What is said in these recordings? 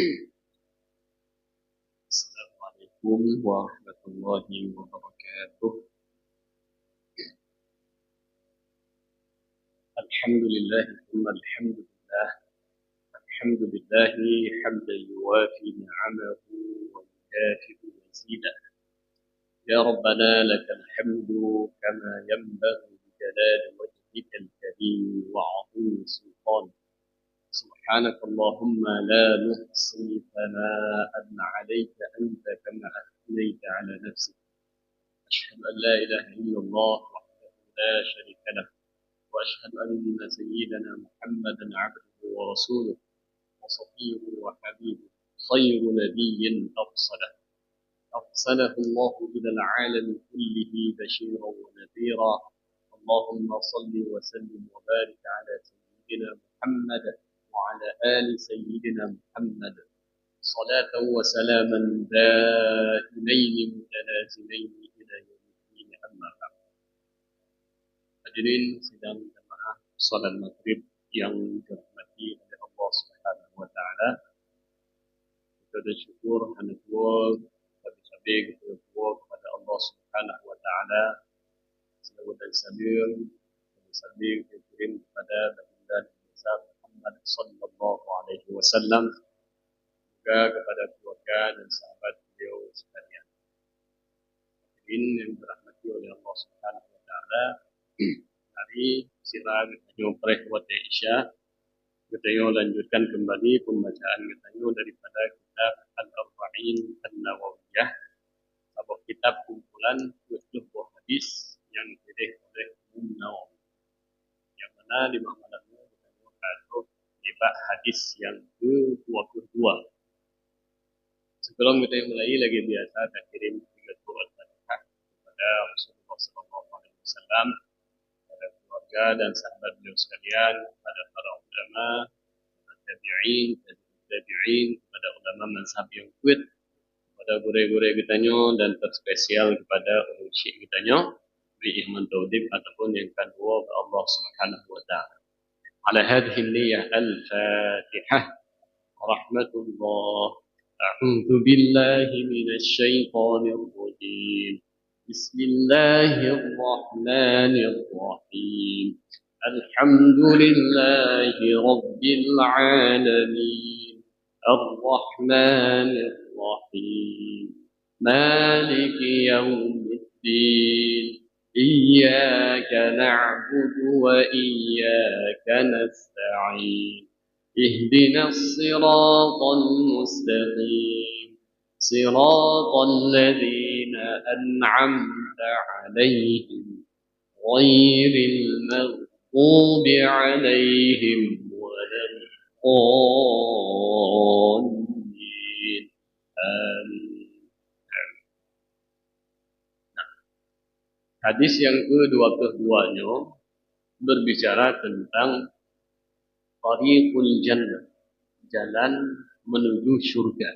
Assalamualaikum warahmatullahi wabarakatuh. Alhamdulillah, alhamdulillah, alhamdulillah hamdan yuwafi ni'amahu wa yukafi'u mazidah. Ya Rabbana lakal hamdu kama yanbaghi li jalali wajhikal karim wa 'azimi sultanik. سبحانك اللهم لا نحصي ثناء عليك أنت كما أثنيت على نفسك. أشهد أن لا إله إلا الله وحده لا شريك له، وأشهد أن سيدنا محمدا عبده ورسوله وصفيه وحبيبه، خير نبي أرسله الله إلى العالم كله بشيرا ونذيرا. اللهم صل وسلم وبارك على سيدنا محمد وعلى آل سيدنا محمد صلاة وسلاما دائمين متلازمين إلى يوم الدين. أما بعد. Hadirin sidang jemaah salat maghrib yang dirahmati oleh Allah Subhanahu wa taala. Kita bersyukur karena dua sabi-sabi kita bersyukur kepada Allah Subhanahu wa taala. Selawat dan salam dikirim kepada baginda besar Muhammad sallallahu alaihi wasallam, juga kepada keluarga dan sahabat beliau sekalian. Hadirin yang dirahmati oleh Allah Subhanahu wa taala, hari sirah kita preh wate Isya, kita lanjutkan kembali pembacaan kita daripada kitab Al-Arba'in An-Nawawiyah, sebuah kitab kumpulan 20 hadis yang ditulis oleh Imam Nawawi, yang mana di malamnya kita ada dibak hadis yang ke-22. Sebelum kita mulai lagi biasa kita kirim 3 doa Al-Fatihah kepada Rasulullah SAW, kepada keluarga dan sahabat beliau sekalian, kepada para ulama, kepada tabi'in, kepada ulama mazhab yang kuat, kepada guru-guru kita dan terspesial kepada ulama syekh kita beri iman tauhid ataupun yang kedua kepada Allah Subhanahu wa taala. Ala hadhihi niyyah al-Fatihah. Rahmatullah. A'udzu billahi minasy syaithanir rajim. Bismillahirrahmanirrahim. Alhamdulillahi rabbil alamin. Ar-Rahmanir Rahim. Maliki yaumiddin. إياك نعبد وإياك نستعين اهدنا الصراط المستقيم صراط الذين أنعمت عليهم غير المغضوب عليهم ولا الضالين آمين. Hadis yang ke-22-nya berbicara tentang Tariqul Jannah, jalan menuju surga.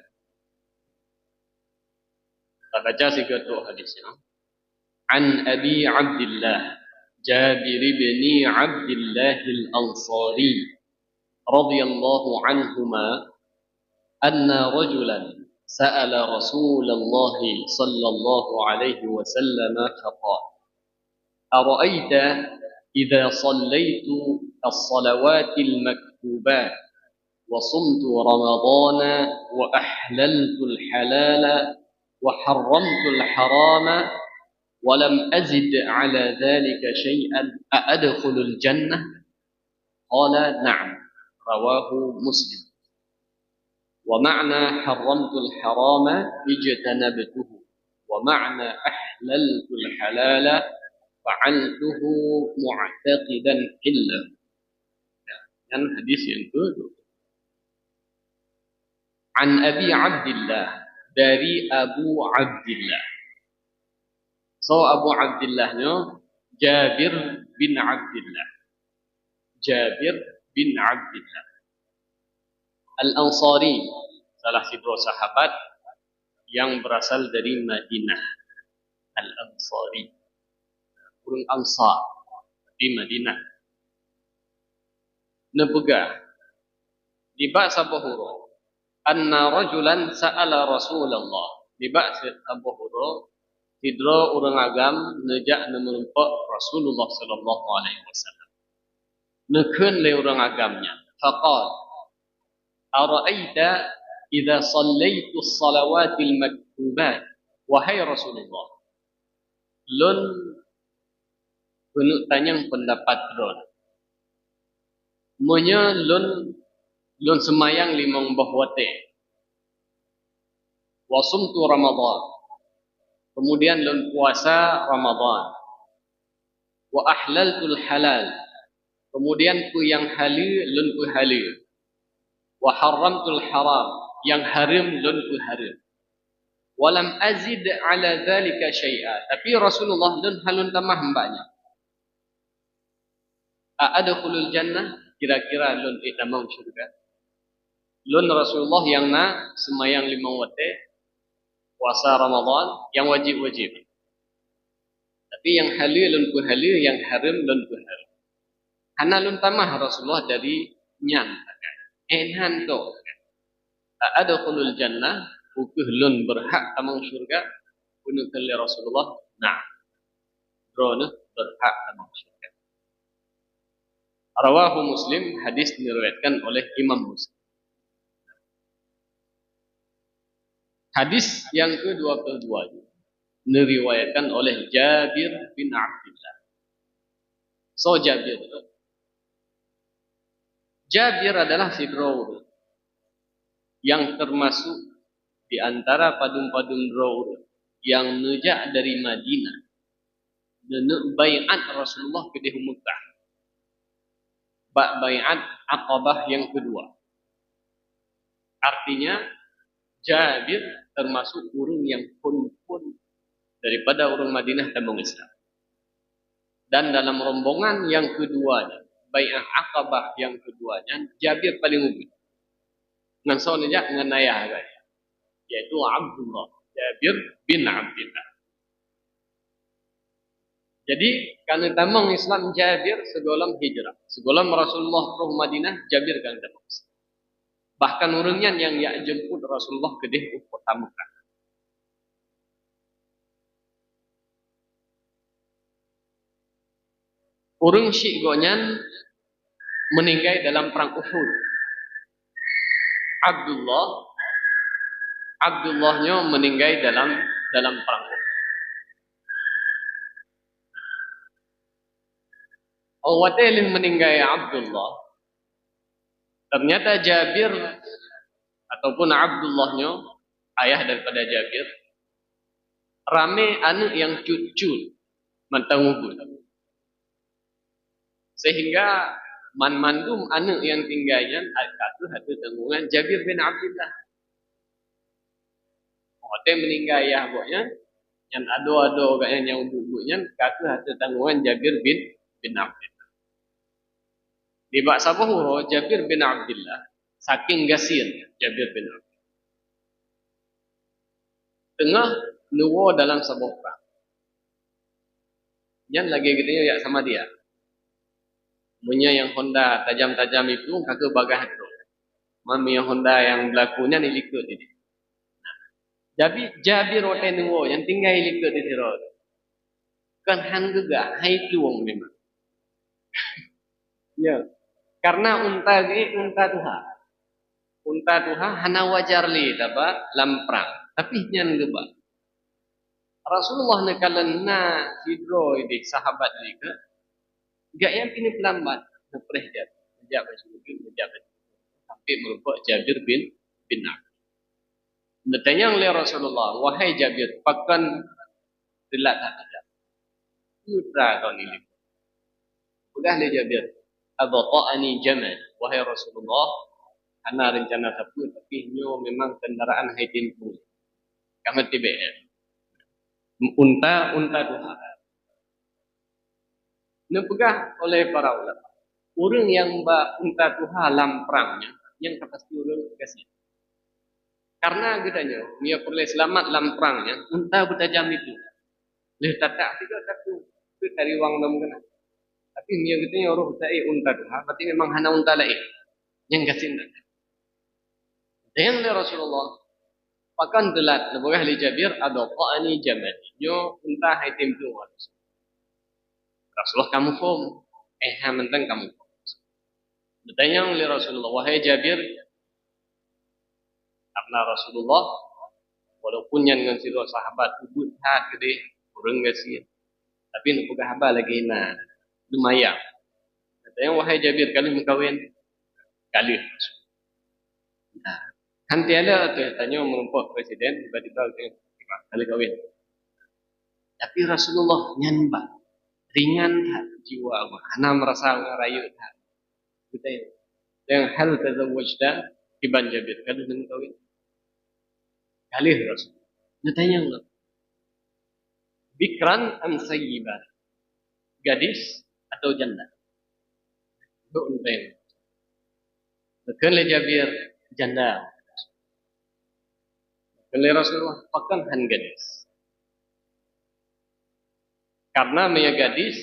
Kita baca satu hadisnya. An Abi Abdullah Jabir bin Abdullah al-Ansari radhiyallahu anhuma anna rajulan sa'ala Rasulullah sallallahu alaihi wasallam faqala أرأيت إذا صليت الصلوات المكتوبات وصمت رمضان وأحللت الحلال وحرمت الحرام ولم أزد على ذلك شيئا أأدخل الجنة؟ قال نعم. رواه مسلم. ومعنى حرمت الحرام اجتنبته، ومعنى أحللت الحلال fa'altuhu mu'taqidan hillah. Dan hadis yang kedua. An Abi Abdullah, dari Abu Abdullah. So Abu Abdullahnya Jabir bin Abdullah. Jabir bin Abdullah Al-Ansari, salah satu sahabat yang berasal dari Madinah. Al-Ansari, kurang Ansar di Madinah. Nepega di bahasa Bahura anna rajulan sa'ala Rasulullah. Tiba Abu Hurairah tidro urang agam nejak nemempak Rasulullah sallallahu alaihi wasallam. Nekeun le urang agamnya. Faqal ara'aita idza sallaitu as-salawatil maktubat wahai Rasulullah. Lun penuh tanyang pendapat dron. Monya lun semayang limang bahwate. Wa sumtu Ramadan. Kemudian lun puasa Ramadan. Wa ahlaltul halal. Kemudian ku yang halal lun ku halal. Wa haramtul haram. Yang haram lun ku haram. Walam azid ala dhalika syai'a. Tapi Rasulullah lun halun tamah mbaknya. A'adkhulul jannah. Kira-kira lun itamang syurga. Lun Rasulullah yang semayang limang waktu. Puasa Ramadan yang wajib-wajib. Tapi yang halal lun ku halal, yang haram lun ku haram. Hana lun tamah Rasulullah dari nyan. Enhan to. A'adkhulul jannah. Ukuh lun berhak tamang syurga. Punuh kali Rasulullah. Nah. Drone berhak tamang syurga. Rawahu Muslim. Hadis diriwayatkan oleh Imam Muslim. Hadis yang ke-22 diriwayatkan oleh Jabir bin Abdullah. So Jabir adalah sidro yang termasuk di antara padum-padum draur yang nejak dari Madinah nenek baiat Rasulullah ke di Mekah. Baiat Aqabah yang kedua. Artinya Jabir termasuk orang yang pun daripada orang Madinah tabung Islam. Dan dalam rombongan yang keduanya, baiat Aqabah yang keduanya, Jabir paling ujung. Ngan saunnya ngan ayah guys. Yaitu Abdullah, Jabir bin Abdullah. Jadi kalau tamang Islam Jabir segolam hijrah, segolam Rasulullah roh Madinah, Jabir kan tamang. Bahkan orangnya yang jemput Rasulullah ke deh kota Mekah. Orang Syekh Gonyan meninggal dalam perang Uhud. Abdullahnya meninggal dalam perang Uhud. Awatelin meninggal Abdullah. Ternyata Jabir ataupun Abdullahnya ayah daripada Jabir rame anak yang cucut mantangubul. Sehingga mandum anak yang tinggalnya ada tanggungan Jabir bin Abdullah. Dia meninggal ayah boknya yang ado-ado gaknya yang bubunya kata ada tanggungan Jabir bin Abdullah. Di bak sabuh Jabir bin Abdullah saking gasir Jabir bin Abdullah. Tengah nuwo dalam sebuah perang. Yang lagi gitu ya sama dia. Punya yang Honda tajam-tajam itu kakak bagah itu. Mami yang Honda yang berlakunya ni likut ini. Jadi Jabir rote nuwo yang tinggal likut di sirot. Kan hang juga hai tuang memang. Ya. Karena unta Tuhan. Unta Tuhan hana wajar li dapat lamprang. Tapi nyan geba. Rasulullah nekalenna hidro ini sahabat ni ke. Gak yang ini pelambat. Nepreh dia. Menjawab. Sampai merupakan Jabir bin Abdullah. Bertanya oleh Rasulullah, wahai Jabir, pakan telat tak ada. Putra kau ni. Udah le Jabir. Abata'ani jamal. Wahai Rasulullah, ana rencana sapu tapi nyo memang kendaraan hai tempuh. Kamu tiba. Unta Tuhan. Nepegah oleh para ulama. Orang yang unta Tuhan lamprangnya, yang pasti orang kasih. Karena katanya, dia perlu selamat lamprangnya, unta bertajam itu. Leh tatak juga satu, itu dari wang dom kena. Tapi dia katanya orang bertai unta Tuhan, berarti memang hanya unta lain yang kasih. Dengan Rasulullah pakan delat nebagah li Jabir adaqani jamali. Nyo unta hai temtu Rasulullah kamu fom. Ha mentang kamu fom. Bertanya oleh Rasulullah, wahai Jabir, karena Rasulullah walaupun yang dengan sirah sahabat ubud hat gede kurang gasih, tapi nak pegah haba lagi na lumayan. Bertanya wahai Jabir, kali mengkawin kali. Nah, nanti ada tu tanya merumput presiden tiba-tiba kali kawin. Tapi Rasulullah nyanba ringan tak jiwa aku, hana merasa ngarayu tak. Bertanya, yang hal tazawwajta tiban Jabir kali mengkawin. Kali Rasul. Bertanya Allah. Bikran am sayyiban? Gadis atau janda? Itu untain. Bukan Jabir janda. Bukan Rasulullah pakan han gadis. Karena maya gadis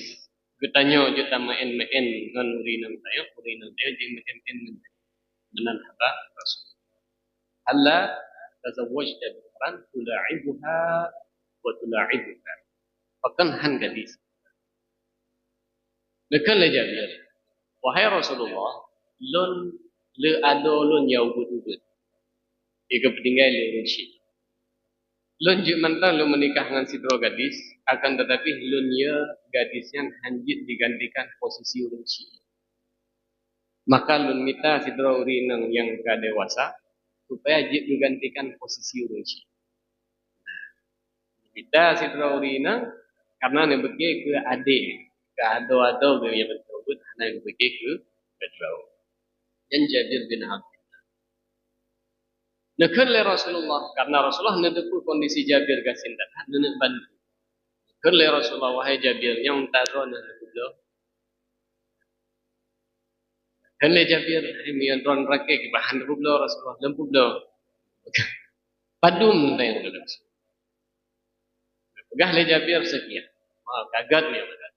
getanyo juta main ngan urinam tayo jeng main menan haba Rasul. Halla tazawwajta bikran tula'ibuha wa tula'ibuha. Pakan han gadis. Bukan Jabir. Wahai Rasulullah, lun le ado lun yau ubud-ubud. Ika peninggal le runci. Lun juk mantang lun menikah dengan sidro gadis, akan tetapi lun ya gadis yang hanjit digantikan posisi runci. Maka lun minta sidro urinang yang ka dewasa supaya jit digantikan posisi runci. Minta sidro urinang karena ne bege ke adik, ke ado-ado ge yang betul hana bege ke kedua. Yang Jabir bin Abdullah. Nekun le Rasulullah karena Rasulullah nedepu kondisi Jabir gasindat nenek bantu. Nekun le Rasulullah wahai Jabir yang taro nenek beliau. Nekun le Jabir ini yang ron rakek bahan beliau Rasulullah lempu beliau. Padum tayang beliau. Pegah le Jabir sekian. Kagat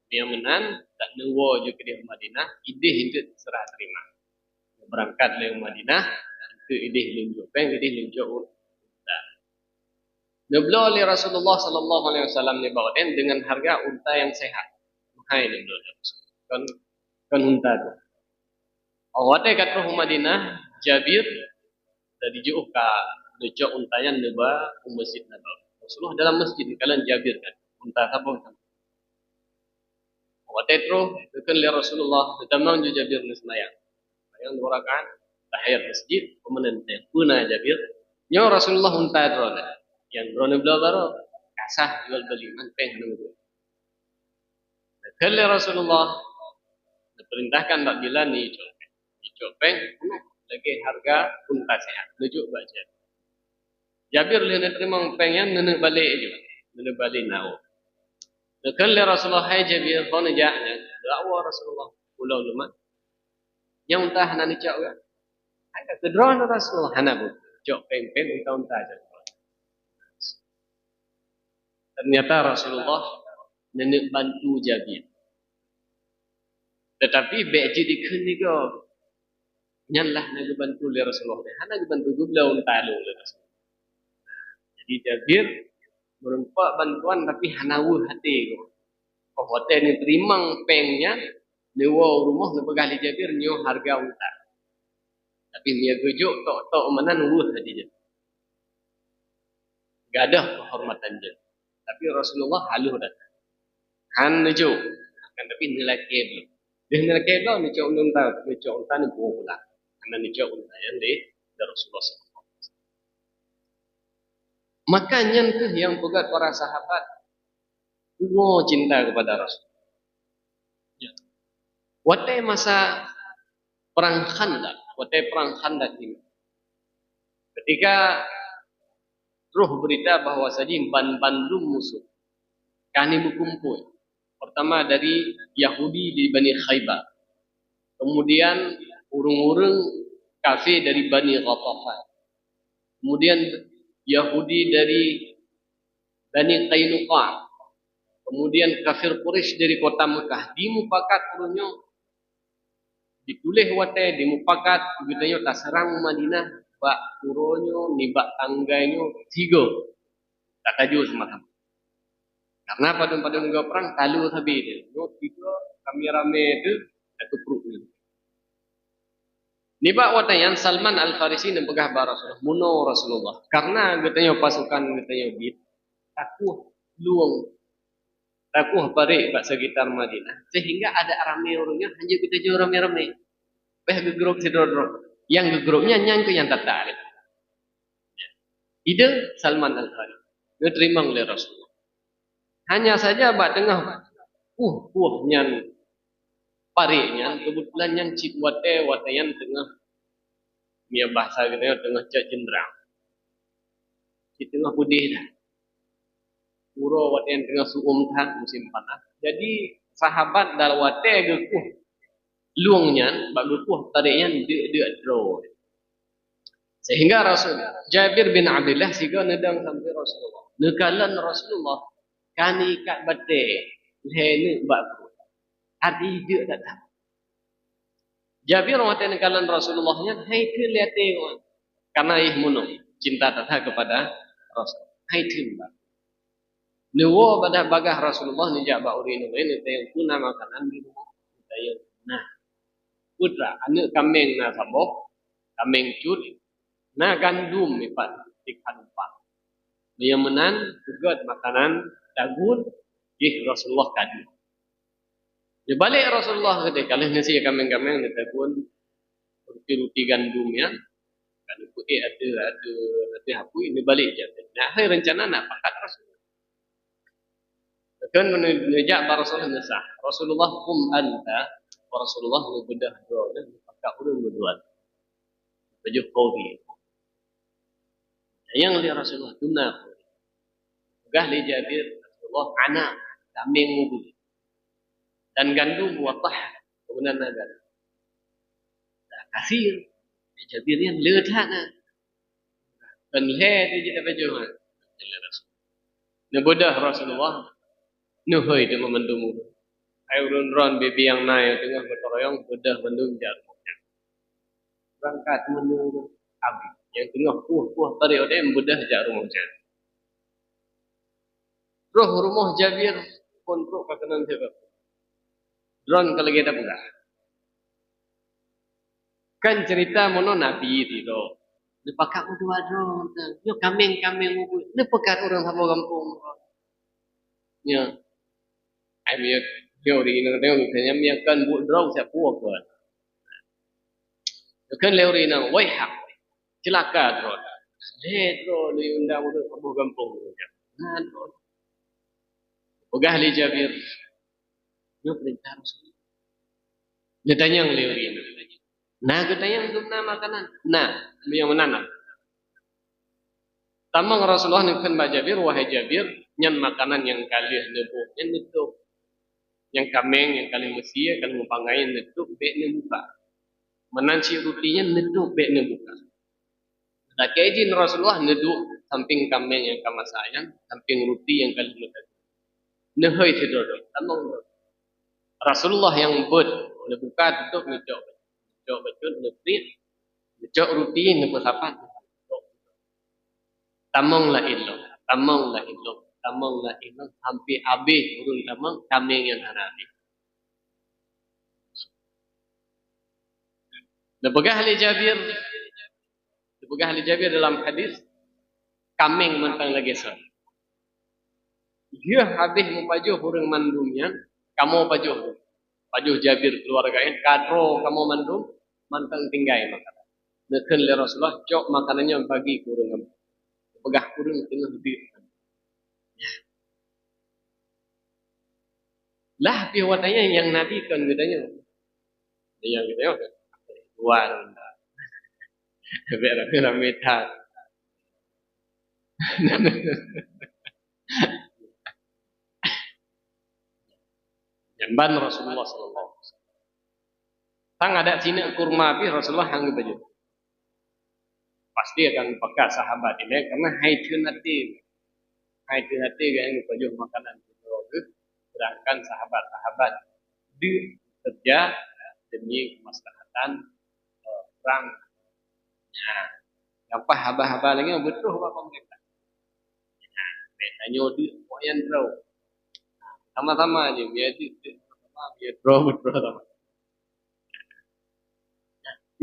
dia menan tak nuwo juga di Madinah ide hidup serah terima. Berangkat dari Madinah ke idih lunjuk unta. Neblo oleh Rasulullah sallallahu alaihi wasallam ni bawain dengan harga unta yang sehat. Hai neblo kan unta tu. Awate kat roh Madinah Jabir dari jauh ka lunjuk untanya neba ke Masjid Nabawi. Rasulullah dalam masjid kalian Jabir kan unta apa? Awate roh dekan le Rasulullah tamam Jabir ni semayang. Yang durakan tahiyat masjid kemudian puna Jabir nyo Rasulullah unta drone yang drone beliau baru kasah jual beli manteng nunggu kalau Rasulullah diperintahkan tak bila ni copeng lagi harga unta sehat nujuk baca Jabir lihat terima pengen nenek balik juga nenek balik nau kalau Rasulullah hai Jabir kau nejaknya dakwah Rasulullah pulau lumat yang unta hana ni cak kan ada kedron Rasulullah hana bu cak pem unta aja ternyata Rasulullah nenek bantu Jabir tetapi beji dikun ni go nyanlah nak bantu le Rasulullah hana bantu gubla unta lu le Rasulullah jadi Jabir merempak bantuan tapi hana wu hati go hotel ni terima pengnya Newa rumah nepegah li Jabir nyo harga unta. Tapi dia gejuk tok menan wuh tadi je. Gak ada kehormatan je. Tapi Rasulullah haluh datang. Han nejo. Kan tapi nilai belum. Dia nilai belum nejo unta ni buah pula. Karena nejo unta yang di Rasulullah SAW. Makanya tu yang pegat para sahabat. Semua cinta kepada Rasulullah. Watai masa perang Khandaq ini. Ketika roh berita bahwa saja bandum musuh kani berkumpul. Pertama dari Yahudi di Bani Khaybar. Kemudian urung-urung kafir dari Bani Ghatafan. Kemudian Yahudi dari Bani Qainuqa. Kemudian kafir Quraisy dari kota Mekah. Dimupakat urungnya ditulis watai dimupakat begitanya tak serang Madinah bak kuronyo, nibak tanggainya, 3. Tak kaju sama-sama. Karena pada negara perang, talu habis dia. No, 3, kami rame itu, aku perut ni. Nibak watayan Salman Al-Farisi dan pegah Rasulullah. Muno Rasulullah. Karena katanya pasukan katanya bid, takuh luang. Takuh balik kat sekitar Madinah. Sehingga ada rame orangnya, hanya kita jauh rame-rame. Gegeruk sedor-dor. Yang gegeruknya nyangka yang tak tarik. Ide Salman Al-Farisi. Dia terima oleh Rasulullah. Hanya saja bak tengah nyan pariknya kebetulan yang cik watayan tengah dia bahasa kita tengah cak jenderang. Di tengah putih dah. Pura watayan tengah suum tahan musim panas. Jadi sahabat dal watay gekuh luangnya bak gekuh tariknya dia draw. Sehingga Rasul Jabir bin Abdullah siga nedang sampai Rasulullah. Nekalan Rasulullah kani kat bate lene bak hati dia tak tahu. Jabir watayan nekalan Rasulullahnya hai ke liate karena ihmuno cinta tatha kepada Rasul. Hai timba. Nuwo pada bagah Rasulullah ni jak bak urin ini tayang kuna makanan di rumah tayang nah putra anak kambing na sabok kambing cut na gandum ipat ikan empat dia menan juga makanan dagun di Rasulullah kadi dia balik Rasulullah kata kalau nasi kambing-kambing ni dagun roti gandum ya kan aku ada hapu ini balik je nah akhir rencana nak pakat Rasulullah kan menejak Rasulullah nesah. Rasulullah kum anta wa Rasulullah bedah doa dan pakai urang berdua. Baju qawi. Yang li Rasulullah tunna. Gah li Jabir Rasulullah anak kambing mubul. Dan gandum watah kemudian nagar. Kasir. Jabir yang ledhatna. Dan le dia baju. Nebedah Rasulullah nuhoi dia memendung. Ayo ron bibi yang naik tengah bertoroyong bedah mendung jarum. Berangkat mendung abi. Yang tengah puh tarik dia bedah jarum hujan. Roh rumah Jabir kontrok kakanan sebab. Ron kalau kita buka. Kan cerita mono Nabi itu. Nepakak dua ron. Yo kambing ubud. Nepakak orang hamba kampung. Ya. Ai teori nó tengok kanya miakan buat draw saya puak buat. Kan teori na waiha celaka draw. Draw ni undang untuk abu kampung. Nah draw. Pegah li Jabir. Dia perintah Rasul. Dia tanya yang teori na. Nah kita yang guna makanan. Nah yang menanam. Tamang Rasulullah nukun Mbak Jabir wahai Jabir nyan makanan yang kalih nebuh nyan nutup. Yang kambing, yang kali Mesir, kali mempangai netuk beknya buka. Menanci rutinya netuk beknya buka. Nah, kajian Rasulullah neduk samping kambing yang kama sayang, samping ruti yang kali netuk. Nehoi tidur. Tamang Rasulullah yang buat nebuka tutup netuk. Netuk betul netuk. Netuk ruti netuk sapat. Tamang la ilok. Tamang la ilok. Tamang lah iman hampir habis urun tamang kambing yang hanabi. Dipegah oleh Jabir dalam hadis kambing mentang lagi sah. Dia habis mempajuh urang mandumnya, kamu pajuh Jabir keluarganya, katro kamu mandum mantang tinggai makanan. Nekan le Rasulullah cok makanannya bagi urang kamu. Pegah urang tengah lebih. Lah piwatanya yang Nabi kan katanya. Yang katanya luar rendah. Biar aku ramita. Jamban Rasulullah sallallahu alaihi wasallam. Tang ada cina kurma pi Rasulullah hang baju. Pasti akan pakai sahabat ini karena hati kan baju makanan itu. Sedangkan sahabat-sahabat bekerja demi kemaslahatan perang. Apa haba-haba lagi betul apa pemerintah. Tanya di yang draw. Sama-sama aja biar sama biar draw betul sama.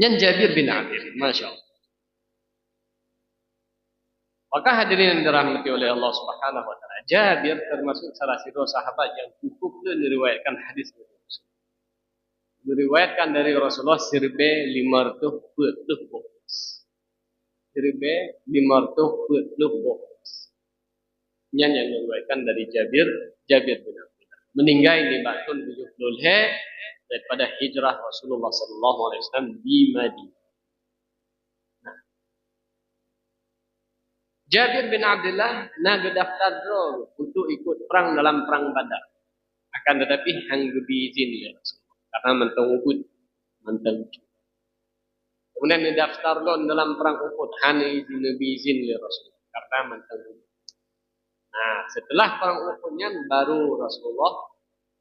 Yang Jabir bin Abdul, masya Allah. Maka hadirin yang dirahmati oleh Allah Subhanahu wa taala. Jabir termasuk salah satu sahabat yang cukup meriwayatkan hadis dari Rasul. Diriwayatkan dari Rasulullah sirbe 540 box. Sirbe 540 box. Yang diriwayatkan dari Jabir bin Abdullah. Meninggal di tahun 70 daripada hijrah Rasulullah sallallahu alaihi wasallam di Madinah. Jabir bin Abdullah nak daftar dulu untuk ikut perang dalam perang Badar. Akan tetapi hang diizin ya Rasulullah karena mentang Uhud, mentang. Kemudian daftar dulu dalam perang Uhud, hanya izin ya Rasulullah karena mentang Uhud. Nah, setelah perang Uhudnya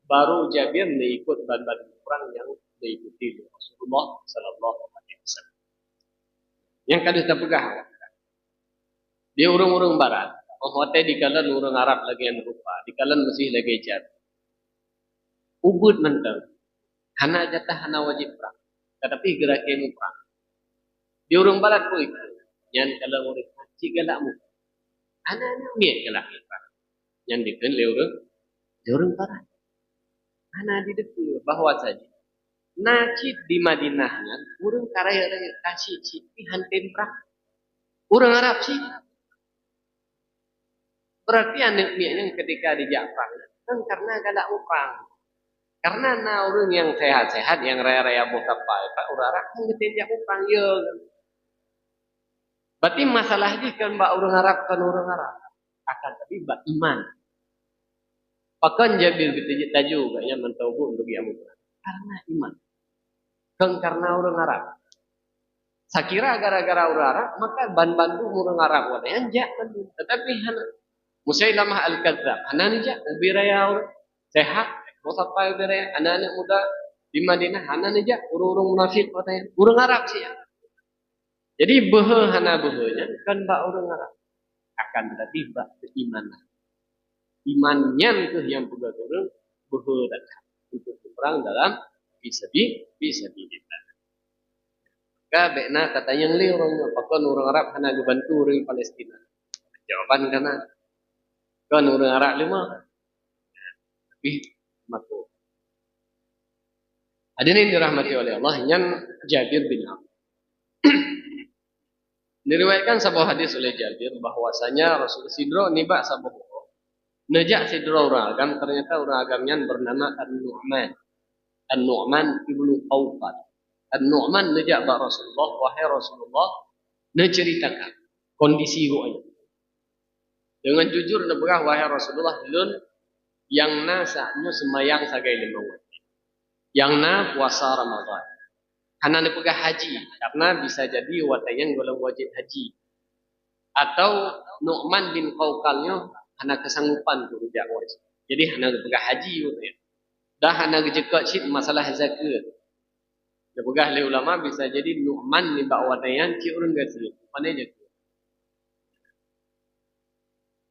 baru Jabir ikut bantuan perang yang diikuti Rasulullah sallallahu alaihi wasallam. Yang kadang kita pegang dia urung-urung barat. Hotel di kalan urung Arab lagi yang rupa. Di kalan masih lagi Jabir. Ubud mentang. Hana jatah hana wajib perang. Tetapi gerak kemu perang. Di urung barat pun ikut. Yang kalau urung haji galakmu. Hana miak galak perang. Yang dikenal di urung barat. Hana di depan bahwa saja. Nacid di Madinahnya. Urung karaya kasih cipi hantin perang. Urung Arab sih. Berarti anak miaknya ketika dijak perang. Kan karena galak perang. Karena orang yang sehat-sehat, yang raya-raya buka pak urara kan ketinjak upang ya. Berarti masalahnya kan mbak orang Arab kan orang Arab. Akan tapi mbak iman. Pakan Jabir kita juga yang mentaubu untuk yang muka. Karena iman. Kan karena orang Arab. Sakira gara-gara orang Arab, maka ban-bantu orang Arab yang jangan. Tetapi Musailamah al-Kadzdzab, anak aja lebih raya orang sehat. Mau sampai beraya anak-anak muda di Madinah, anak aja urung-urung munafik katanya, urung Arab sih ya. Jadi hana behenya kan mbak urung Arab. Akan tetapi mbak beriman. Imannya itu yang pegang urung dan untuk perang dalam bisa kita. Maka katanya yang orangnya, apakah orang Arab hana dibantu orang Palestina? Jawaban karena kan orang Arab lima, tapi makhluk. Hadirin dirahmati oleh Allah, yang Jabir bin Abdullah. Diriwayatkan sebuah hadis oleh Jabir bahwasanya Rasul Sidro nibak sabuh nejak Sidro orang agam, ternyata orang agamnya bernama An-Nu'man. An-Nu'man ibnu Qawqal. An-Nu'man nejak bak Rasulullah, wahai Rasulullah, menceritakan kondisi ru'anya. Dengan jujur nebrah wahai Rasulullah, lun yang nasaknya semayang sagai 5 waktu. Yang na puasa Ramadan. Karena nepegah haji. Karena bisa jadi watayang golong wajib haji. Atau Nu'man bin Qawqalnya hana kesanggupan tu rujak wajib. Jadi hana nepegah haji. Dah hana gejekak cip masalah zakat. Nepegah oleh ulama bisa jadi Nu'man ni bak watayang cik urun gasi. Mana je tu?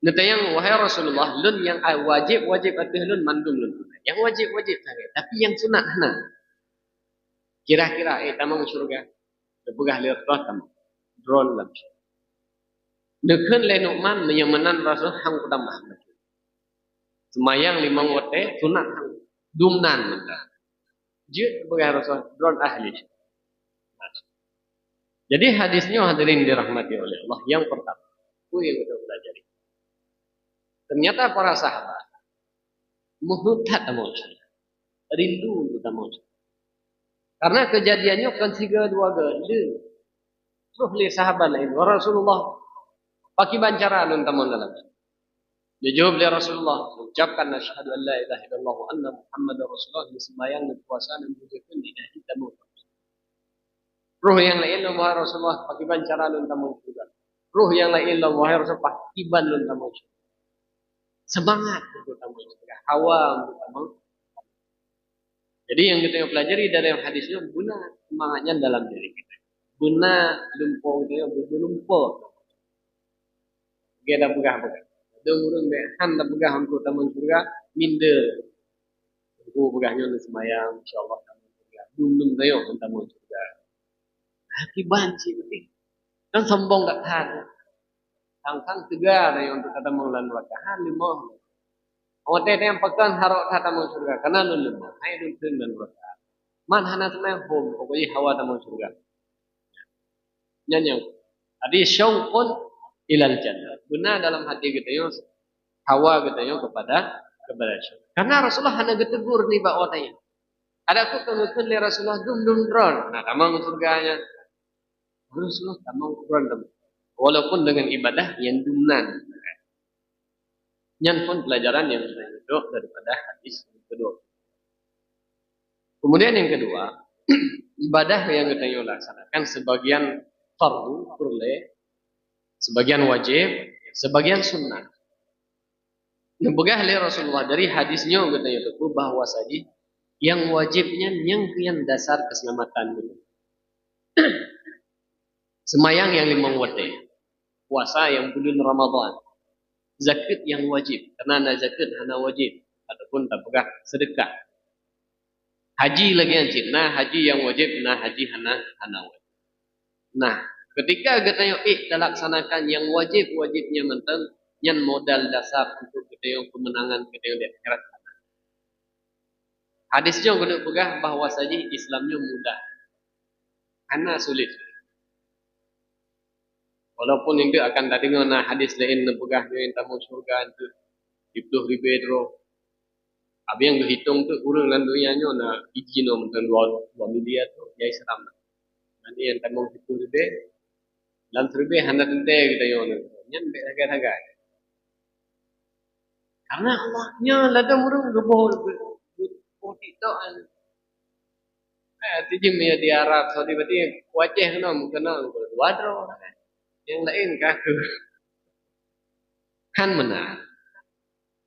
Netayang wahai Rasulullah, lun yang wajib atas lun mandum lun. Yang wajib sahaja. Tapi yang sunat hana. Kira-kira tamang surga. Nepegah lirtah tamang. Drone lebih. Nekun le Nu'man menyamanan Rasul hang utama. Semayang 5 waktu sunat hang. Dumnan maka. Jut sebagai Rasul drone ahli. Jadi hadisnya hadirin dirahmati oleh Allah. Yang pertama. Itu yang kita pelajari. Ternyata para sahabat menghutat emosi, rindu untuk emosi. Karena kejadiannya kan 3-2 kali. Terus lihat sahabat lain, Rasulullah pakai bancara nun tamun dalam. Dia jawab oleh Rasulullah, ucapkan asyhadu an la ilaha illallah wa anna Muhammadar Rasulullah, sembahyang dan puasa dan menjaga lidah kita mau. Ruh yang lain wahai Rasulullah pakai bancara nun tamun juga. Ruh yang lain wahai Rasulullah pakai ban nun tamun. Semangat untuk tamu juga, hawa untuk tamu. Jadi yang kita pelajari dari hadisnya guna semangatnya dalam diri kita. Benar lumpur dia berlumpur. Dia dah pegah-pegah. Deng-deng behan dah pegah untuk taman surga. Minder. Aku pegahnya untuk semayang. InsyaAllah taman surga. Deng-deng tayong untuk taman surga. Hati banci betul. Dan sombong tak tahan. Tang-tang tegar tayong untuk taman neraka. Han limah. Orang yang pekan harap taman surga. Karena lu lemah. Hai dun dan neraka. Man hana semayang home. Pokoknya hawa taman surga. Nyanyi. Jadi syauqun ilal jannah. Benar dalam hati kita yang hawa kita yang kepada syurga. Karena Rasulullah hanya getegur nih bak watanya. Ada aku kemudian lihat Rasulullah dum dron. Nah, tamang surganya. Rasulullah tamang dron. Walaupun dengan ibadah yang dumnan. Yang pun pelajaran yang saya duduk daripada hadis yang kedua. Kemudian yang kedua, ibadah yang kita laksanakan sebagian fardu, boleh, sebagian wajib, sebagian sunnah. Yang begah oleh Rasulullah dari hadisnya kita itu bahwa saja yang wajibnya yang kian dasar keselamatan itu. Semayang yang 5 waktu, puasa yang bulan Ramadan, zakat yang wajib karena ada zakat hana wajib ataupun tak begah sedekah. Haji lagi yang cik, nah haji yang wajib, nah haji hana wajib. Nah, ketika kita yang laksanakan yang wajibnya mentang yang modal dasar untuk kita yang kemenangan kita yang di akhirat. Hadisnya guna pegah bahwa saja Islamnya mudah. Hana sulit. Walaupun itu akan tadi ngana hadis lain pegah yang tamu surga itu 10 ribu euro. Abi yang dihitung tu urang lan dunianya na izin mentang 2 miliar tu ya Islam. Nanti yang tamu 10 ribu lan ribu hana tente kita yo nyen be agak-agak. Karena Allahnya lada murung geboh tidak. Tijim ya di Arab Saudi berarti wajah kena wadro. Yang lain kaku. Kan benar.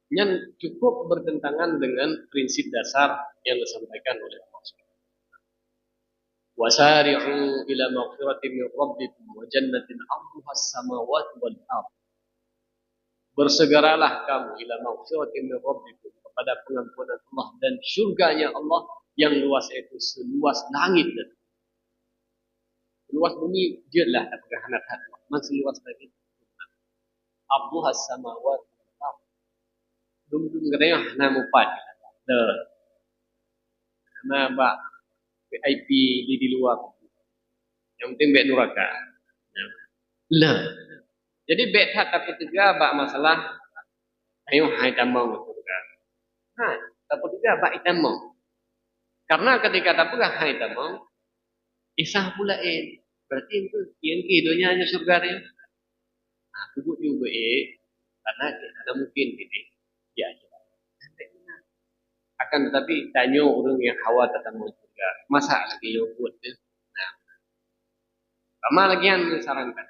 Yang cukup bertentangan dengan prinsip dasar yang disampaikan oleh Allah. Wasari'u ila maghfiratin min rabbikum wa jannatin 'arduha as-samawati wal ardh. Bersegeralah kamu ila maghfiratin min rabbikum kepada pengampunan Allah dan syurganya Allah yang luas itu seluas langit dan luas bumi jelah apakah hanat Allah masih luas lagi abduha samawati wal ardh dum katanya hana mupat de hana ba VIP di luar yang penting bet neraka lah jadi bet hat tapi tiga ba masalah ayo hai tamang surga tapi tiga ba itamang karena ketika tak pegah hai tamang isah pula berarti itu yang kehidupannya hanya surga dia. Nah, kubuk juga karena ada mungkin gitu. Ya, akan tetapi tanya orang yang hawa tentang surga, masa lagi yang buat tu. Nah, sama lagi yang disarankan.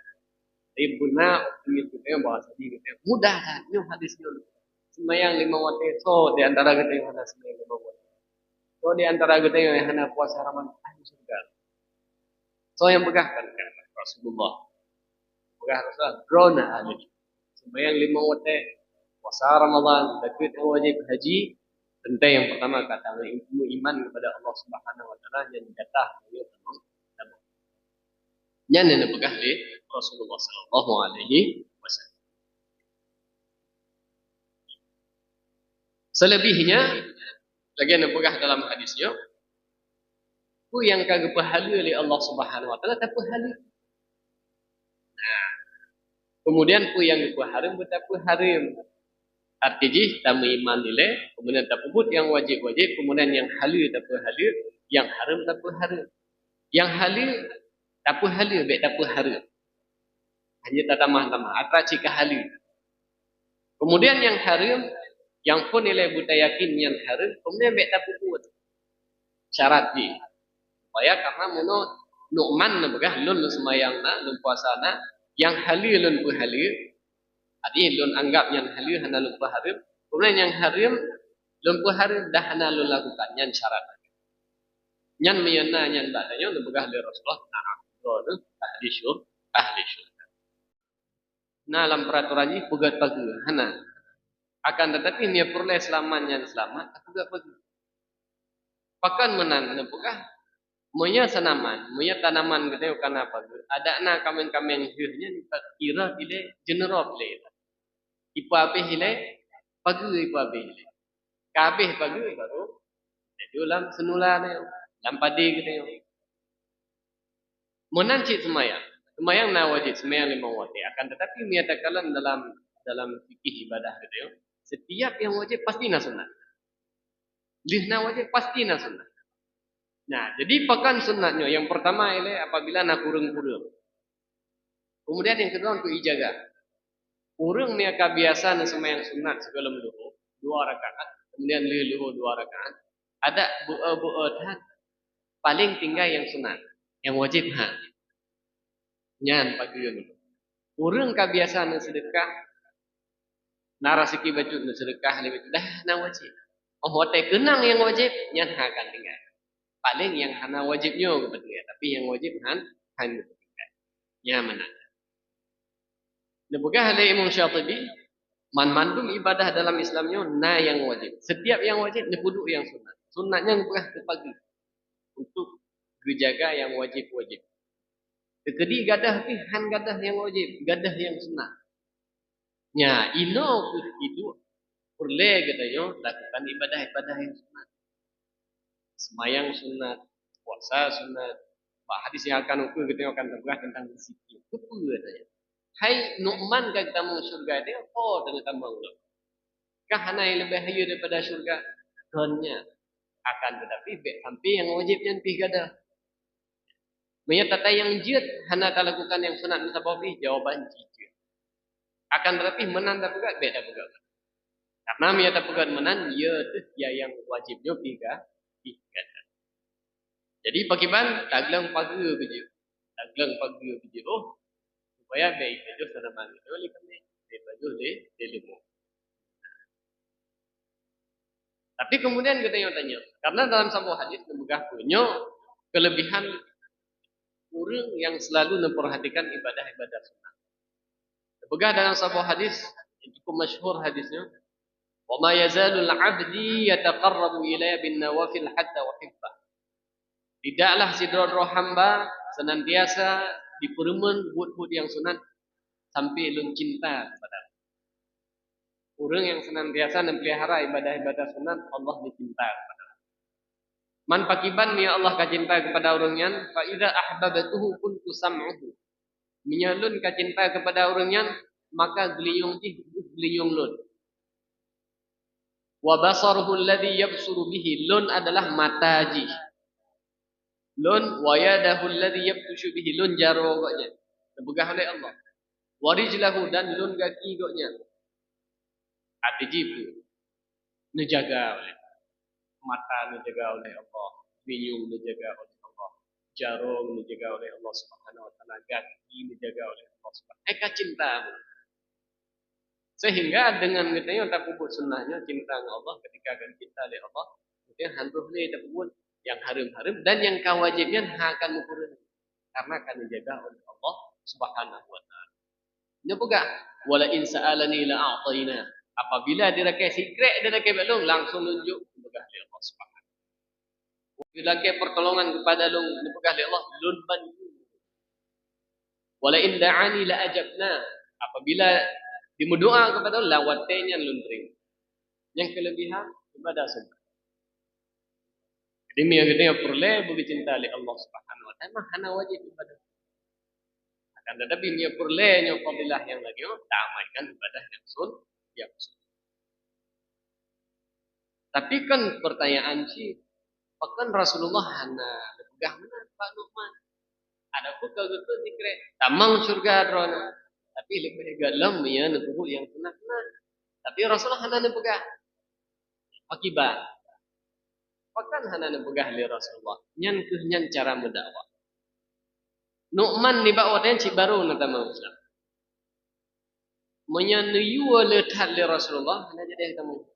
Tapi benar optimis kita bahasa ini kita mudah lah. Ini hadisnya. Semayang 5 waktu so di antara kita yang ada semayang 5 waktu. So di antara kita yang ada puasa Ramadan ahli surga. So yang pegahkan kan Rasulullah. Pegah Rasulullah drona ahli. Semayang 5 waktu puasa Ramadan, zakat wajib haji. Tentu yang pertama kata ilmu iman kepada Allah Subhanahu wa taala yang jatah beliau teman. Yang ini pegah oleh Rasulullah sallallahu alaihi wasallam. Selebihnya lagi yang pegah dalam hadisnya ku yang kagak pahala oleh Allah Subhanahu wa taala tak pahala. Nah, kemudian ku yang haram betapa haram. Artinya tamu iman nilai, kemudian tak pebut yang wajib-wajib, kemudian yang halal tak halal, yang haram tak haram. Yang halal tak halal, baik tak haram. Hanya tak tamah-tamah, atraci ke halal. Kemudian yang haram, yang pun nilai buta yakin yang haram, kemudian baik tak pebut. Syaratnya. Supaya karena mono nu'man begah lun semayang na, lun puasa na, yang halal lun halal. Artinya lun anggap yang halal hana lun haram, kemudian yang haram lun haram dah hana lun lakukan yang syarat. Yang meyana yang badanya lun begah dari Rasulullah. Nah, syurga ahli syurga. Nah, dalam peraturan ini pegat pagi. Hana. Akan tetapi dia perlu selamanya selamat. Aku gak pagi. Pakan menan. Apakah? Monya sanaman. Monya tanaman kita bukan apa. Ada anak kamen-kamen hirnya. Kira bila general bila. Ipa habis bila. Pagi ipa habis bila. Kabeh pagi baru. Jadi dalam senula ni. Dalam padi kita yang. Menan cik semayang. Semayang na wajib, semayang 5 waktu. Akan tetapi menyatakan dalam fikih ibadah gitu. Setiap yang wajib pasti na sunat. Lih na wajib pasti na sunat. Nah, jadi pakan sunatnya yang pertama ialah apabila nak kurung-kurung. Kemudian yang kedua untuk ijaga. Kurung ni akan biasa na semayang sunat sebelum luhur 2 rakaat, kemudian luhur 2 rakaat. Ada bu'ah paling tinggal yang sunat, yang wajib Nyan pagi ni. Urang kebiasaan sedekah narasiki baju sedekah ni dah na wajib. Oh hotel kenang yang wajib nyan akan tinggal. Paling yang hana wajibnya kepada tapi yang wajib han tinggal. Nya mana? Nebugah oleh Imam Syatibi mandum ibadah dalam Islamnya na yang wajib. Setiap yang wajib nepuduk yang sunat. Sunatnya nebugah pagi untuk dijaga yang wajib-wajib. Kekedi gadah ni han gadah yang wajib, gadah yang sunat. Nya ino itu perle katanya lakukan ibadah-ibadah yang sunat. Semayang sunat, puasa sunat. Hadis yang akan ukur kita akan terbahas tentang disiplin. Itu katanya. Hai Nu'man kata kamu surga dia apa dengan tambang lo? Kah hana yang lebih hayat daripada surga? Tuhannya akan tetapi hampir yang wajibnya nanti gadah. Menyatakan yang jid hana tak lakukan yang sunat musababi jawaban jid. Akan tetapi menan tak pegat beda pegat. Karena menyatakan pegat menan ya yang wajibnya tiga. Jadi pakiban taglang pagi beje. Taglang pagi beje supaya baik beje sanaman itu oleh kami beje le lemu. Tapi kemudian kita yang tanya, karena dalam sebuah hadis membegah punya kelebihan orang yang selalu memperhatikan ibadah-ibadah sunnah. Begah dalam sebuah hadis yang cukup masyhur hadisnya, "Wa ma yazalul 'abdi yataqarrabu ilayya bin nawafil hatta uhibbah." Tidaklah si roh hamba senantiasa diperemen buat-buat yang sunat sampai lun cinta kepada orang yang senantiasa mempelihara ibadah-ibadah sunat Allah dicinta kepada. Man pakiban ni Allah kacinta kepada orangnya, fa idza ahbabatuhu kuntu sam'uhu. Menyalun kacinta kepada orangnya, maka geliyung lun. Wa basaruhu alladhi yabsuru bihi. Lun adalah mata ji. Lun wa yadahu alladhi yabtushu bihi. Lun jaro goknya. Terpegah oleh Allah. Wa rijlahu dan lun kaki goknya. Hati jibu. Nejaga oleh mata dijaga oleh Allah, binyung dijaga oleh Allah, jarum dijaga oleh Allah Subhanahu wa taala, kaki dijaga oleh Allah Subhanahu. Eka cinta. Sehingga dengan kita tak puput sunnahnya cinta dengan Allah ketika akan cinta oleh Allah, kemudian hantu boleh tak puput yang haram-haram dan yang kawajibnya akan mukurun karena akan dijaga oleh Allah Subhanahu wa taala. Ini bukan wala in sa'alani la a'tayna. Apabila dia rakai secret, dia rakai belum langsung tunjuk begah oleh Allah Subhanahu. Bila rakai pertolongan kepada lu begah oleh Allah, lun bantu. Wala in da'ani la ajabna. Apabila dimudoa kepada Allah, lawatnya lun terima. Yang kelebihan ibadah sunnah. Jadi dia kata perlu bagi cinta oleh Allah Subhanahu wa taala, hana wajib ibadah. Akan tetapi dia perlunya fadilah yang lagi tak amalkan ibadah yang sunnah. Ya. Tapi kan pertanyaan sih, bahkan Rasulullah hana legah mana Pak Nu'man. Ada pun kalau gitu dikira tamang surga drona. Tapi lebih galam ya nebuh yang sunat. Tapi Rasulullah hana nebegah. Akibat. Bahkan hana nebegah li Rasulullah. Nyan kehnyan cara mendakwah. Nu'man ni bawa dan si baru na tamang Islam. Menyanyiu letat li Rasulullah hana jadi tamu.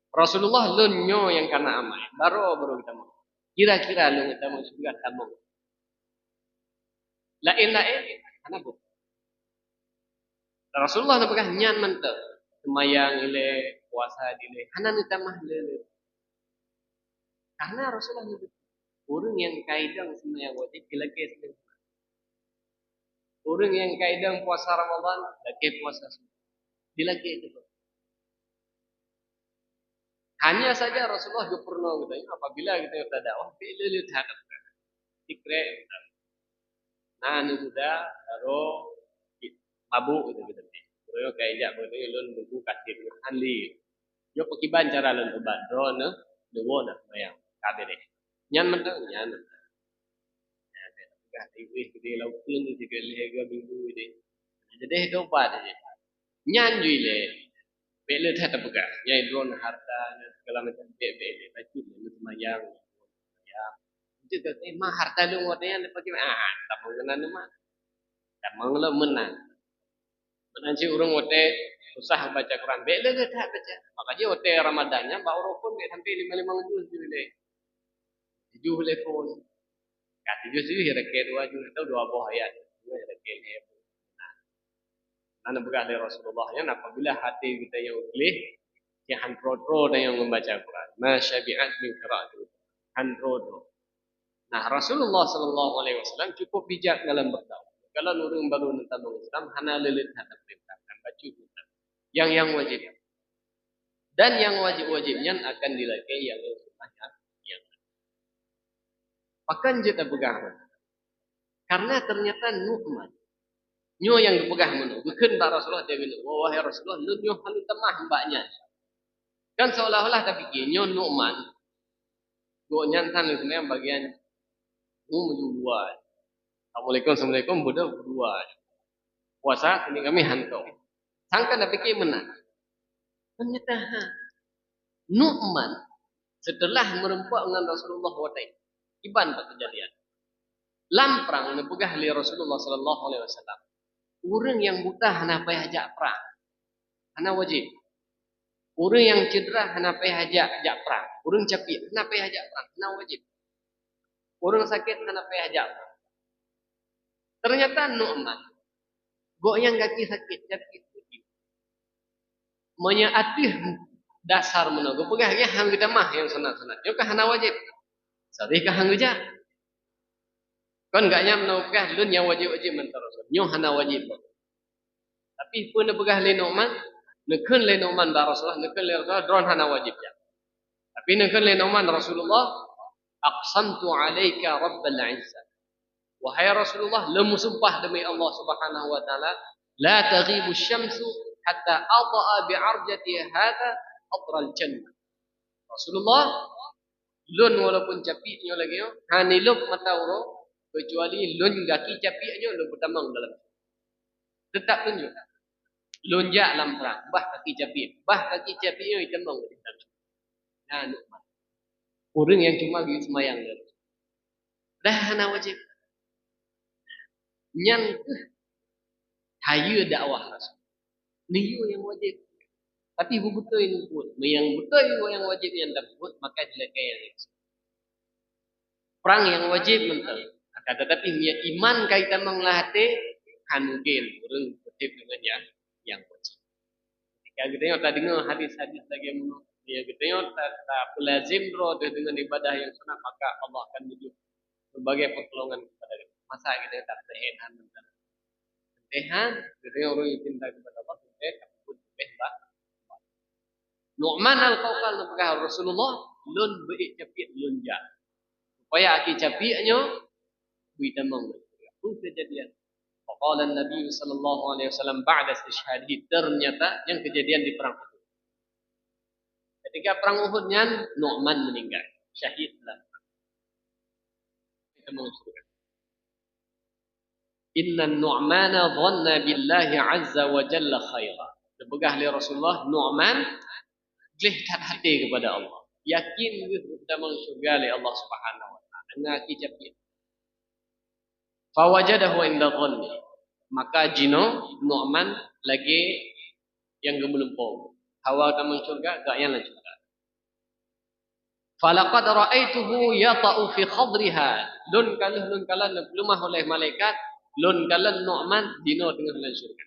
Rasulullah lunyo yang karena amal baru kita mau. Kira-kira lu kita mau surga tamu. Lain-lain, anak bu. Rasulullah nak pegang nyan mantap. Semayang ile, puasa ile. Hana ni tamah ile. Karena Rasulullah itu orang yang kaidang semayang wajib dilaki semayang. Orang yang kaidang puasa Ramadan, laki puasa sunnah. Dilaki itu. Hanya saja Rasulullah juga pernah gitu. Apabila kita kata dakwah, bila lihat tikre, nah ini sudah baru mabuk gitu gitu. Kalau kayak begitu, lun buku kasih ahli. Yo pakiban cara lun ubat, drone, dewo nak mayang, kabe deh. Nyan mentang nyan. Gak tiwih gede laukun itu juga lega minggu ini. Jadi itu apa aja. Nyan juga bela tak terbuka. Nyai drone harta segala macam bela baju lu semayang. Ya. Itu kata mah harta lu ngotnya pakai tak mengenal mah. Tak mengenal menang. Menang si urung ngote susah baca Quran. Bela tak baca. Makanya ngote Ramadannya baru pun sampai 5 juz juga. 7 telefon. Kata juga sih reket 2 juz atau 2 buah ayat. Dua reket heboh. Nah, bekas dari Rasulullahnya apabila hati kita yang ulih, yang handrodro dan yang membaca Quran. Masyabi'at min qira'atul handrodro. Nah, Rasulullah sallallahu alaihi wasallam cukup bijak dalam berdakwah. Kalau nurung baru tentang Islam, hana lelit hata perintahkan baca Quran. Yang wajib. Dan yang wajib-wajibnya akan dilakukan yang sunnahnya. Bahkan kita pegang. Karena ternyata Nu'man nyo yang dipegang mana? Bukan Mbak Rasulullah dia bilang, wahai Rasulullah, nyo halu temah mbaknya. Kan seolah-olah tapi nyo Nu'man, go nyantan itu yang bagian dua. Assalamualaikum, bodoh berdua. Puasa ini kami hantu. Sangka tapi menang. Ternyata Nu'man setelah merempuak dengan Rasulullah watai, iban kejadian. Lamprang nepegah li Rasulullah sallallahu alaihi wasallam. Orang yang buta hana payah ajak perang. Hana wajib. Orang yang cedera hana payah ajak perang. Orang capit hana payah ajak perang. Hana wajib. Orang sakit hana payah ajak perang. Ternyata Nu'man goyang kaki sakit, capit. Menyaatih dasar menaga. Pegahnya hang kita mah yang sunat-sunat. Yo kah hana wajib. Sadih kah hang gejak. Kan enggak nyam no pegah lun yang wajib-wajib menterus. Nyo hana wajib. Tapi pun pegah le Nu'man, nekun le Nu'man ba Rasulullah, nekun le Rasulullah dron hana wajib ya. Tapi nekun le Nu'man Rasulullah, aqsamtu alaika rabbal izzah. Wahai Rasulullah, lemu sumpah demi Allah Subhanahu wa taala, la taghibu asy-syamsu hatta ata'a bi'arjati hadha atral jannah. Rasulullah lun walaupun capitnya lagi yo, haniluk mata uro kecuali lun kaki capitnya lun bertamang dalam. Tetap tunjuk. Lonjak lamprang, bah kaki capit. Bah kaki capitnya ditamang di dalam. Nah, Nu'man. Orang yang cuma pergi semayang dalam. Dah hana wajib. Yang hayu dakwah Rasul. Niyo yang wajib. Tapi betul ini pun. Yang betul yang wajib yang dapat, maka dilakai yang itu. Perang yang wajib mental. Akan tetapi iman kaitan menglahate kan mungkin orang wajib dengan yang wajib. Ketika kita tengok tadi dengar hadis-hadis lagi menurut dia kita tengok tak pelazim roh dengan ibadah yang sunat, maka Allah akan tunjuk berbagai pertolongan kepada kita. Masa kita tak tehenan mental. Tehenan, kita orang yang cinta kepada Allah, kita pun behbah. Nu'man al-Qawqal nepegah Rasulullah lun beik capit lunja. Supaya aki capitnya bui tamang. Pun kejadian. Faqala Nabi sallallahu alaihi wasallam ba'da istishhadihi, ternyata yang kejadian di perang Uhud. Ketika perang Uhudnya Nu'man meninggal, syahid lah. Kita mengusulkan. Inna Nu'mana dhanna billahi azza wa jalla khaira. Nepegah li Rasulullah Nu'man gelih tak hati kepada Allah. Yakin kita masuk surga oleh Allah Subhanahu wa taala. Ngaki capit. Fawajadahu inda dhanni. Maka jino Nu'man lagi yang gemulumpung. Hawa ta masuk surga gak yang lanjut. Falaqad ra'aituhu yata'u fi khadriha. Lun kalah lumah oleh malaikat Lun kalan Nu'man dino tengah dalam syurga.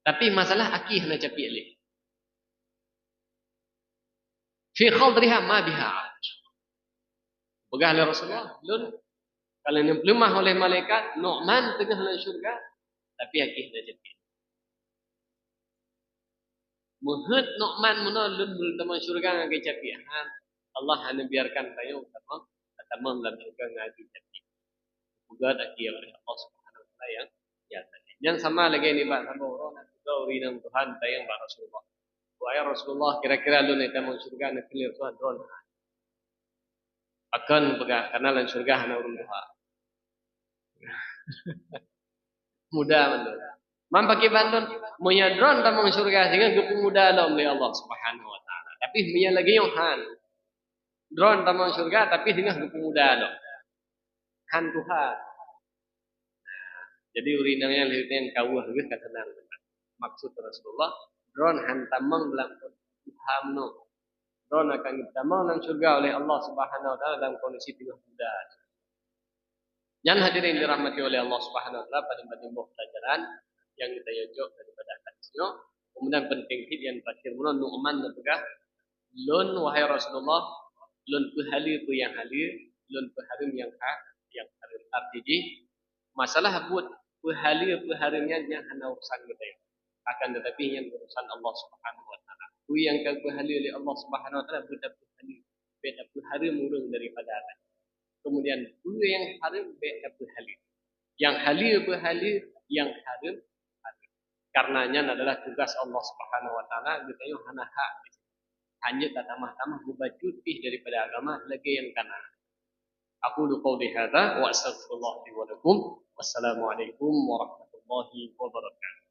Tapi masalah akih na capi alih. Fi khadriha ma biha aj. Pegah oleh Rasulullah. Lun kalau yang pelemah oleh malaikat Nu'man tengah dalam syurga. Tapi akih na capi. Muhud Nu'man muna lun dalam syurga ngagai capi. Allah hanya biarkan tayo tamam dalam syurga ngagai capi. Pegah akih oleh Allah Subhanahu wa taala yang nyata. Yang sama lagi ni Pak sama orang juga urinam Tuhan tayang Pak Rasulullah. Wahai Rasulullah kira-kira lu nak tamu syurga nak clear Tuhan drone. Akan pegah karena lan syurga hana urun Tuhan. Mudah mandul. Man pakai bandun moya drone tamu syurga sehingga gepu mudah lah oleh Allah Subhanahu wa taala. Tapi moya lagi yang han. Drone tamu syurga tapi sehingga gepu mudah lah. Han Tuhan. Jadi urinanya lihatnya kawah gitu kata nang. Maksud Rasulullah drone hantamang dalam Tuhan no. Drone akan ditamang dalam surga oleh Allah Subhanahu wa taala dalam kondisi tengah muda. Yang hadirin dirahmati oleh Allah Subhanahu wa taala pada timbuh pelajaran yang kita yojok daripada hadisnya. Kemudian penting yang terakhir mun Nu'man napegah lun wahai Rasulullah lun puhali pu yang halir lun puharim yang halir artinya masalah buat puharimnya yang hana urusan kita ya. Akan tetapi yang urusan Allah Subhanahu wa taala. Ku yang kehalil oleh Allah Subhanahu wa taala beda harim murung daripada atas. Kemudian ku yang harim beda halil. Yang halil yang harim. Karenanya adalah tugas Allah Subhanahu wa taala kita yo hana hak. Hanya tak tamah-tamah mubajutih daripada agama lagi yang kana. Aku qouli hadza wa astaghfirullah li wa lakum. Wassalamualaikum warahmatullahi wabarakatuh.